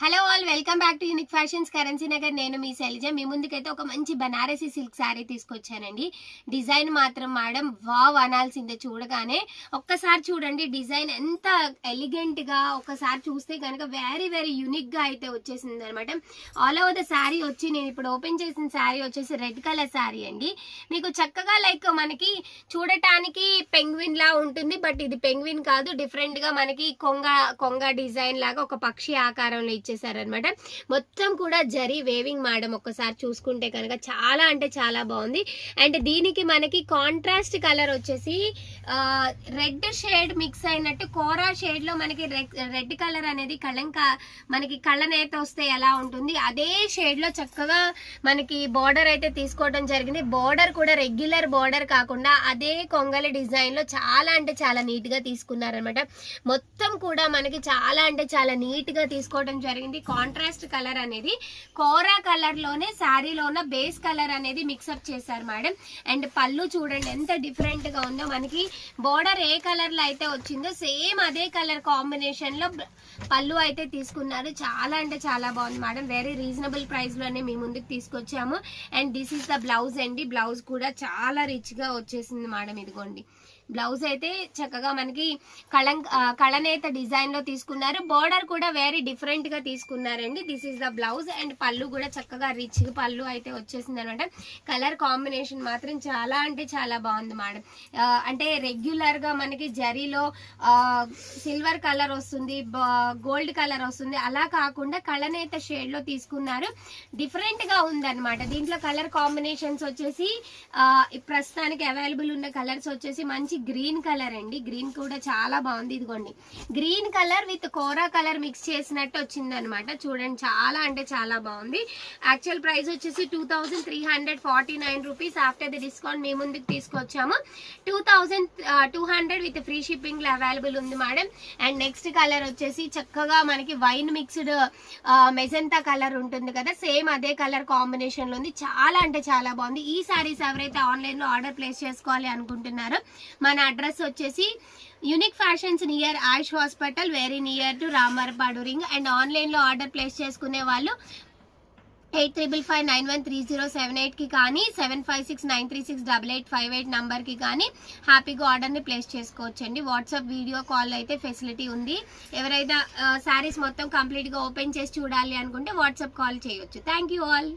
Hello all, welcome back to unique fashions currency Nagar. నేను మీ శైలజ. మీ ముందుకైతే ఒక మంచి బనారసి సిల్క్ శారీ తీసుకొచ్చానండి. డిజైన్ మాత్రం మేడం వావ్ అనాల్సిందే. చూడగానే ఒక్కసారి చూడండి డిజైన్ ఎంత ఎలిగెంట్ గా, ఒకసారి చూస్తే కనుక వెరీ వెరీ యూనిక్ గా అయితే వచ్చేసింది అనమాట. ఆల్ ఓవర్ ద శారీ వచ్చి నేను ఇప్పుడు ఓపెన్ చేసిన శారీ వచ్చేసి రెడ్ కలర్ శారీ అండి. మీకు చక్కగా లైక్ మనకి చూడటానికి పెంగ్విన్ లా ఉంటుంది, బట్ ఇది పెంగ్విన్ కాదు. డిఫరెంట్ గా మనకి కొంగ డిజైన్ లాగా ఒక పక్షి ఆకారంలో ఇచ్చేసారనమాట. మొత్తం కూడా జరీ వేవింగ్ మేడం. ఒక్కసారి చూసుకుంటే కనుక చాలా అంటే చాలా బాగుంది. అండ్ దీనికి మనకి కాంట్రాస్ట్ కలర్ వచ్చేసి రెడ్ షేడ్ మిక్స్ అయినట్టు కోరా షేడ్ లో మనకి రెడ్ కలర్ అనేది మనకి కళ్ళనేత వస్తే ఎలా ఉంటుంది అదే షేడ్ లో చక్కగా మనకి బోర్డర్ అయితే తీసుకోవడం జరిగింది. బోర్డర్ కూడా రెగ్యులర్ బోర్డర్ కాకుండా అదే కొంగల డిజైన్ లో చాలా అంటే చాలా నీట్ గా తీసుకున్నారనమాట. మొత్తం కూడా మనకి చాలా అంటే చాలా నీట్ గా తీసుకోవడం జరిగింది. కాంట్రాస్ట్ కలర్ అనేది కోరా కలర్ లోనే శారీలో ఉన్న బేస్ కలర్ అనేది మిక్సప్ చేశారు మేడం. అండ్ పళ్ళు చూడండి ఎంత డిఫరెంట్ గా ఉందో. మనకి బోర్డర్ ఏ కలర్ లో అయితే వచ్చిందో సేమ్ అదే కలర్ కాంబినేషన్ లో పళ్ళు అయితే తీసుకున్నారు. చాలా అంటే చాలా బాగుంది మేడం. వెరీ రీజనబుల్ ప్రైస్ లోనే మీ ముందుకు తీసుకొచ్చాము. And this is the blouse అండి. బ్లౌజ్ కూడా చాలా రిచ్ గా వచ్చేసింది మేడం. ఇదిగోండి బ్లౌజ్ అయితే చక్కగా మనకి కళనేత డిజైన్ లో తీసుకున్నారు. బోర్డర్ కూడా వెరీ డిఫరెంట్ గా తీసుకున్నారండి. This is the blouse. And పళ్ళు కూడా చక్కగా రిచ్ పళ్ళు అయితే వచ్చేసింది అనమాట. కలర్ కాంబినేషన్ మాత్రం చాలా అంటే చాలా బాగుంది మేడం. అంటే రెగ్యులర్ గా మనకి జరీలో సిల్వర్ కలర్ వస్తుంది, గోల్డ్ కలర్ వస్తుంది, అలా కాకుండా కళనేత షేడ్ లో తీసుకున్నారు. డిఫరెంట్ గా ఉందన్నమాట. దీంట్లో కలర్ కాంబినేషన్స్ వచ్చేసి ప్రస్తుతానికి అవైలబుల్ ఉన్న కలర్స్ వచ్చేసి మంచి గ్రీన్ కలర్ అండి. గ్రీన్ కూడా చాలా బాగుంది. ఇదిగోండి గ్రీన్ కలర్ విత్ కోరా కలర్ మిక్స్ చేసినట్టు వచ్చింది అనమాట. చూడండి చాలా అంటే చాలా బాగుంది. యాక్చువల్ ప్రైస్ వచ్చేసి 2349 రూపీస్. ఆఫ్టర్ ది డిస్కౌంట్ మీ ముందుకు తీసుకొచ్చాము. 2200 విత్ ఫ్రీ షిప్పింగ్ లో అవైలబుల్ ఉంది మేడం. అండ్ నెక్స్ట్ కలర్ వచ్చేసి చక్కగా మనకి వైన్ మిక్స్డ్ మెజెంతా కలర్ ఉంటుంది కదా, సేమ్ అదే కలర్ కాంబినేషన్ లో ఉంది. చాలా అంటే చాలా బాగుంది. ఈ సారీస్ ఎవరైతే ఆన్లైన్ లో ఆర్డర్ ప్లేస్ చేసుకోవాలి అనుకుంటున్నారో మన అడ్రస్ వచ్చేసి unique fashions near Ayush hospital, very near to Ramarpadu ring. And online లో ఆర్డర్ ప్లేస్ చేసుకునే వాళ్ళు 83591307 కి కానీ 7569368858 నంబర్ కి కానీ హ్యాపీగా ఆర్డర్ ని ప్లేస్ చేసుకోవచ్చండి. వాట్సాప్ వీడియో కాల్ అయితే ఫెసిలిటీ ఉంది. ఎవరైనా శారీస్ మొత్తం కంప్లీట్ గా ఓపెన్ చేసి చూడాలి అనుకుంటే వాట్సాప్ కాల్ చేయొచ్చు. Thank you all.